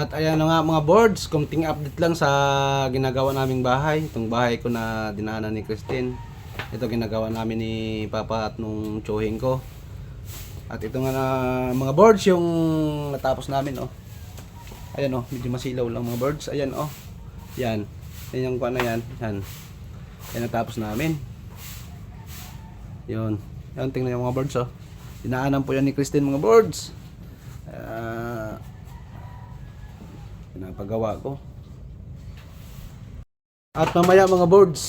At ayan na nga mga boards, konting update lang sa ginagawa naming bahay. Itong bahay ko na dinaanan ni Christine. Ito ginagawa namin ni Papa at nung tsuhin ko. At ito nga na mga boards yung natapos namin oh. Ayan oh, medyo masilaw lang mga boards. Ayan oh. Yan. Yan yung kuha na yan. Yan. Yan natapos namin. Yun. Yan, tingnan yung mga boards oh. Dinaanan po yan ni Christine mga boards. Pinapagawa ko. At mamaya mga boards,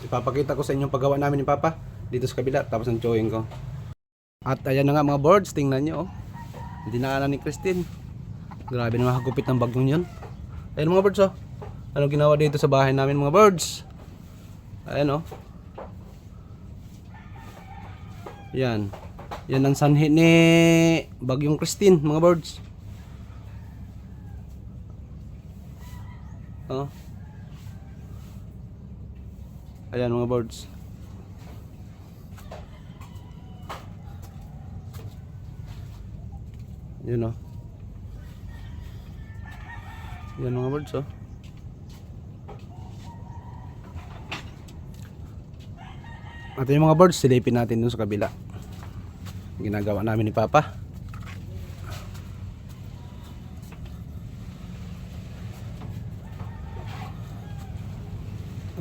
ipapakita ko sa inyo paggawa namin ni Papa dito sa kabila tapos ang tsuhin ko. At ayan na nga mga boards, tingnan nyo oh. Dinaanan ni Christine. Grabe na makagupit ng bagong yun. Ayan mga boards oh. Ano ginawa dito sa bahay namin mga boards? Ayan oh. Yan. Yan ang sanhi ni Bagyong Christine mga boards. Oh. Ayan mga boards. Yun oh. Yan mga boards oh. At yung mga boards, silipin natin dun sa kabila. Ginagawa namin ni Papa.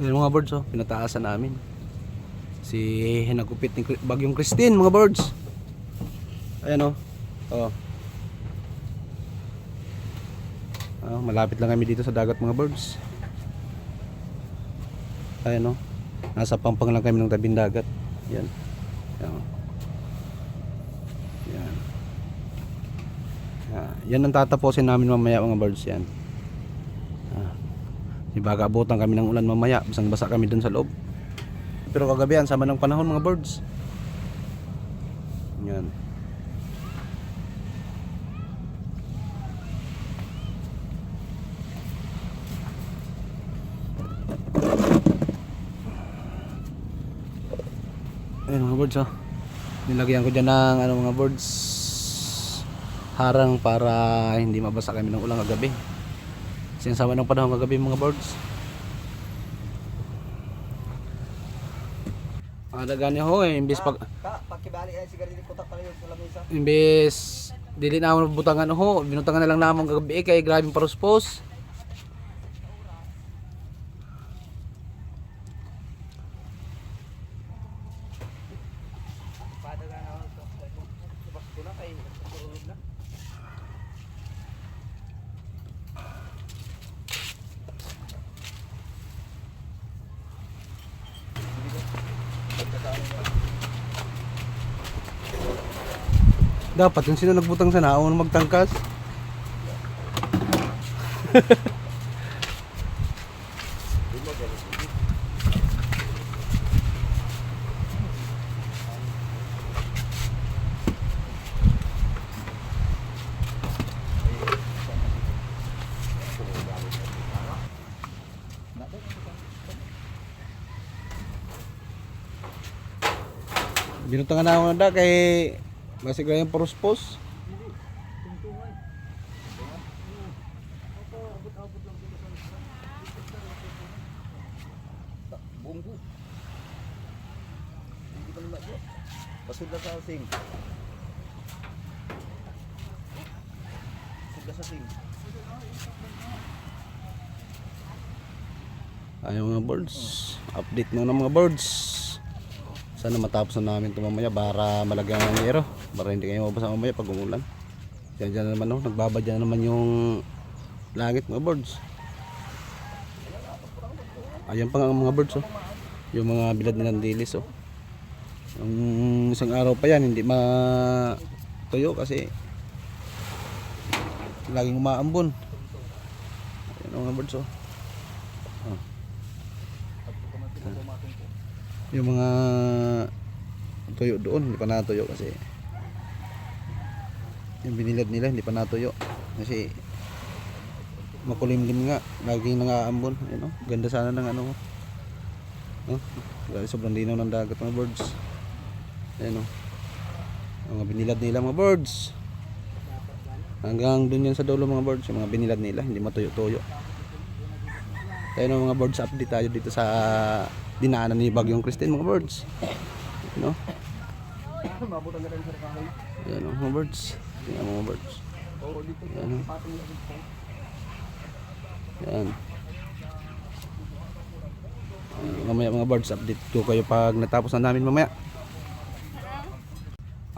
Ayan mga boards oh, pinataasan namin. Si hinagupit ni Bagyong Christine mga boards. Ayan oh. Oh. Oh, malapit lang kami dito sa dagat mga boards. Ayan oh. Nasa pampang lang kami ng tabing dagat. Yan. Yan. Yan. Yan ang tatapusin namin mamaya mga boards yan. Baka abutan kami ng ulan mamaya, basang basa kami dun sa loob. Pero kagabihan sama ng panahon mga birds. Yan. Ayun mga birds oh. Nilagyan ko dyan ng mga birds harang para hindi mabasa kami ng ulan kagabi. Sinasama ng panahon kagabi mga boards. Adagan niya ho eh, imbis pakibali ay sigarilyo putak pala yung lamesa. Imbis dili na ako butangan ho, binutangan na lang namang kagabi kay grabing paruspos. Dapat yung sino nagbutang sa naon magtangkas. Binutangan na ako na kay masig yung paruspos. Bunggu. Hindi pa naman ito. Pasud na sa sing. Pasud na sa sing. Ayun mga birds. Update na ng mga birds. Sana matapos na namin ito mamaya para malagyan ng yero. Para hindi kayo mabasa mamaya pag umulan. Diyan naman oh, nagbabadya naman yung langit mga birds. Ayan pa nga ang mga birds oh. Yung mga bilad nilang dilis oh. Ang isang araw pa yan hindi matuyo kasi laging umaambon. Ayan ang mga birds oh. Yung mga tuyo doon hindi pa natuyo kasi yung binilad nila hindi pa natuyo kasi makulimlim nga laging nangaambon. Ayun, oh. Ganda sana ng ano oh. Dahil sobrang linaw ng dagat mga birds. Ayun oh. Mga binilad nila mga birds. Hanggang dun yan sa dulo mga birds, yung mga binilad nila, hindi matuyo-tuyo. Tayo ng mga birds update tayo dito sa dinaanan ni Bagyong Christine mga birds. No? Mabutan na rin sa kahoy. Ayan o, mga birds. Tingnan mo mga birds. Oo, dito. Ayan o. Patong na dito. Ayan. Mamaya mga birds update ko kayo pag natapos na namin mamaya.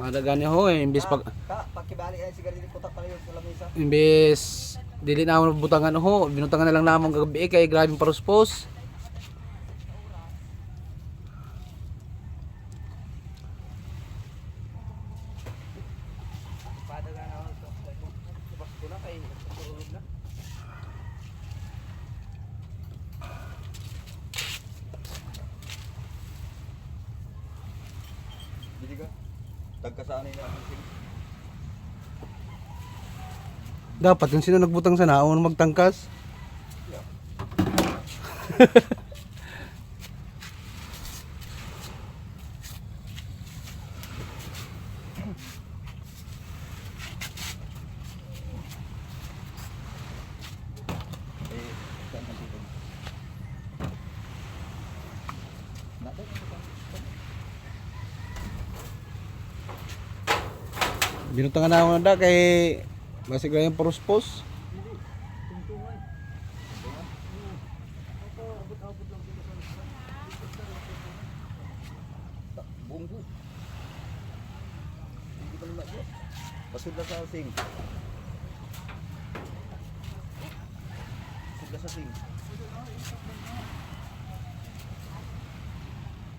Dagan niya ho eh, imbis pag Pakibali ay sigarilyo kutak pala yun sa lamesa. imbis dili na ako butangan ho, binutangan na lang namang kagabi kay grabing paruspos. Hindi ka? Tagkasaan na yung sing. Dapat yung sino nagbutang sa naon magtangkas. Saan ang dito? Natin. Binutangan na ako na kay basig lang yung paruspos. Bunggu. Hindi pa naman yun. Pasud na sa sing. Pasud na sa sing.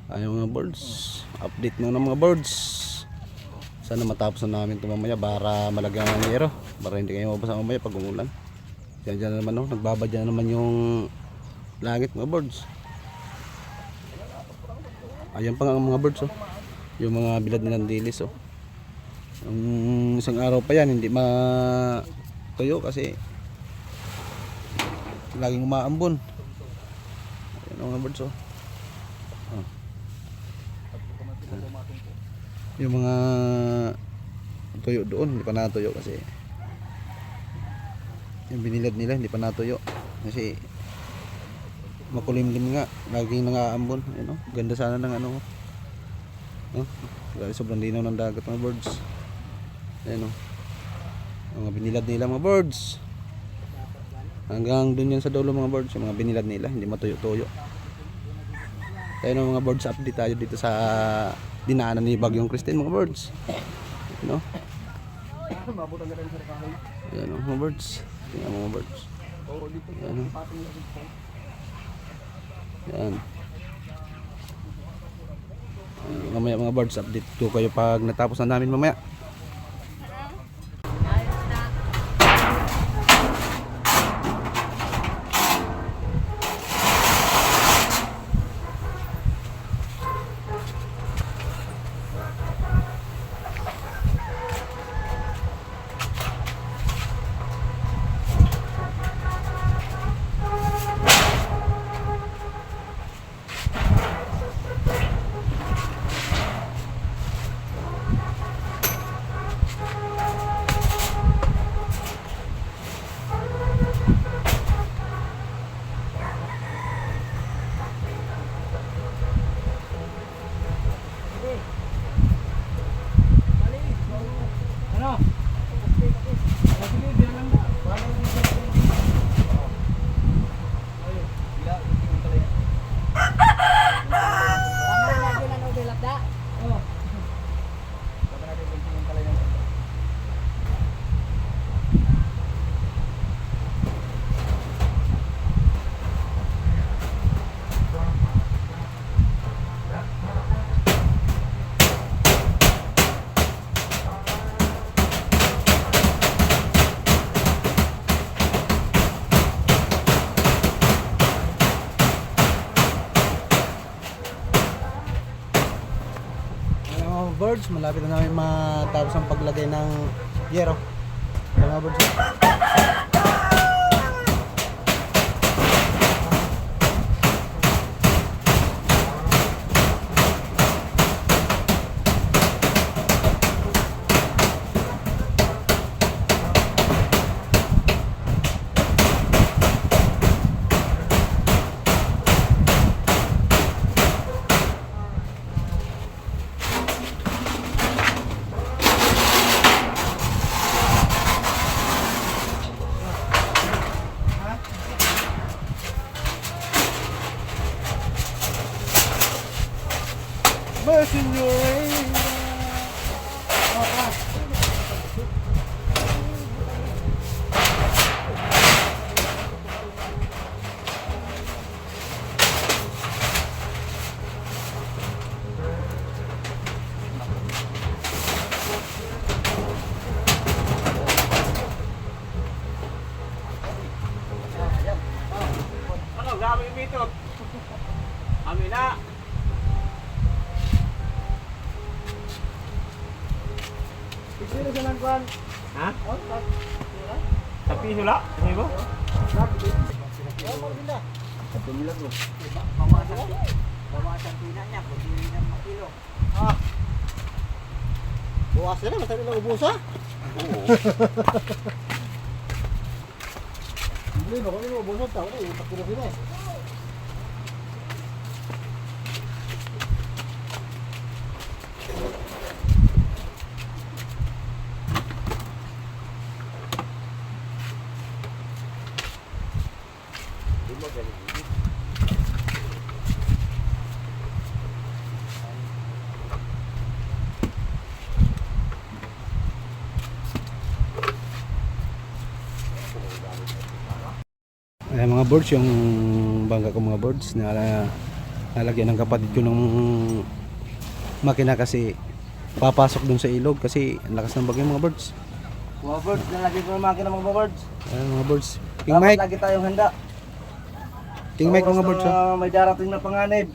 Ay mga birds, update na ng mga birds. Sana matapos na namin ito mamaya para malagyan ng yero. Para hindi kayo mabasa mamaya pag umulan. Diyan na naman oh, nagbabadya na naman yung langit mga birds. Ayan pa nga ang mga birds oh. Yung mga bilad nilang dilis oh. Yung isang araw pa yan hindi matuyo kasi laging umaambon. Ayan ang mga birds oh. Yung mga tuyo doon hindi pa natuyo kasi yung binilad nila hindi pa natuyo kasi makulimlim nga laging nangaambon. Ayun, ganda sana ng ano sobrang linaw ng dagat mga birds. Ayun, mga binilad nila mga birds hanggang dun yan sa dulo mga birds, yung mga binilad nila hindi matuyo-tuyo. Tayo ng mga birds update tayo dito sa dinaanan ni Bagyong Christine mga birds. No? Mabutan na rin sa kahoy. Ayan o mga birds. Tingnan mo mga birds. Oo, dito. Ayan o. Patong na dito. Ayan. Mamaya mga birds update ko kayo pag natapos na namin mamaya. Birds, malapit na namin matapos ang paglagay ng yero. Mga birds. Mercenary. Ano, grabe yung dito. Amin na. Sino sa nangkuhan? Ha? Oh, Tapi hula? Ano ba? Satu milag bro. Bukas na matagal na ubos ha? Hindi, baka hindi mo ubos ang tao na yung takilo-kilo eh. Ayan mga birds, yung bangka ko mga birds na nalagyan ng kapatid ko ng makina kasi papasok dun sa ilog kasi ang lakas ng bagyo mga birds. Mga birds, nalagay ko ng makina mga birds. Ayan mga birds. King Dapat Mike, lagi tayong handa. King Mike mga birds. May darating na panganib.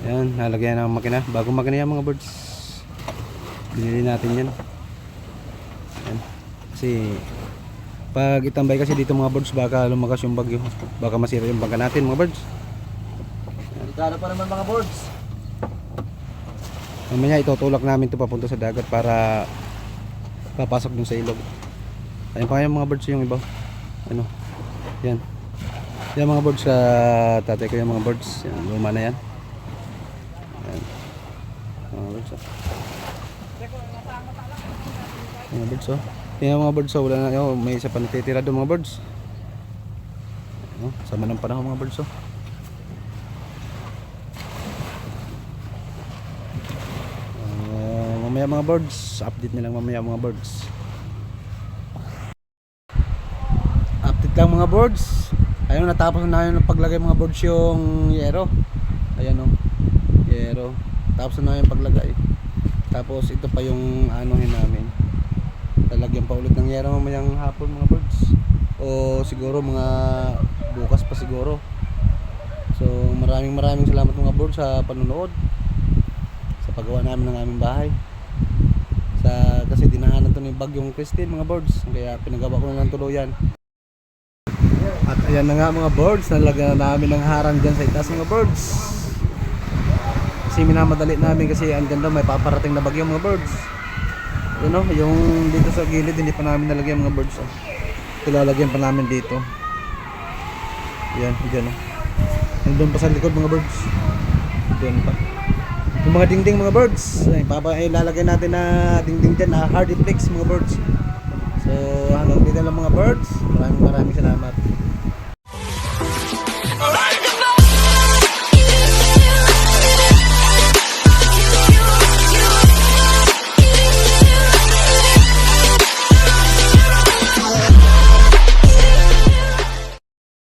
Ayan, nalagyan ng makina. Bagong makina yan mga birds. Binili natin yan. Ayan. Kasi pag itambay kasi dito mga birds baka lumakas yung bagyo. Baka masira yung bangka natin mga birds. Delikado pa naman mga birds. Mamaya itutulak namin ito papunta sa dagat para papasok dun sa ilog. Ayun pa kaya mga birds yung iba. Ano? Yan. Yan mga birds sa tatay ko yung mga birds. Yan, luma na yan. Yan. Mga birds oh. Mga birds oh. Yan mga birds oh. Wala na, oh, may isa pa natitira doon mga birds. Oh, sama ng panahon mga birds oh. Mamaya mga birds, update nilang mamaya mga birds. Update lang mga birds. Ayun, natapos na yun ng paglagay mga birds yung yero. Ayan o, yero. Tapos na yung paglagay. Tapos ito pa yung anuhin namin. Lalagyan pa ulit ng yero mamayang hapon mga birds. O siguro mga bukas pa siguro. So maraming salamat mga birds sa panunood. Sa paggawa namin ng aming bahay. Kasi dinaanan to ni Bagyong Christine mga birds, kaya pinagawa ko na ng tuluyan. At ayan na nga mga birds, nalagyan na namin ng harang dyan sa itaas mga birds. Kasi minamadali namin kasi ang ganda may paparating na bagyo mga birds. Yun o, yung dito sa gilid hindi pa namin nalagyan mga birds. Ito lalagyan pa namin dito. Yan, dyan o. Nandun pa sa likod mga birds. Dyan pa. Yung mga dingding mga birds, ilalagay natin na dingding dyan na hardy flex mga birds. So hanggang dito lang mga birds. Maraming salamat.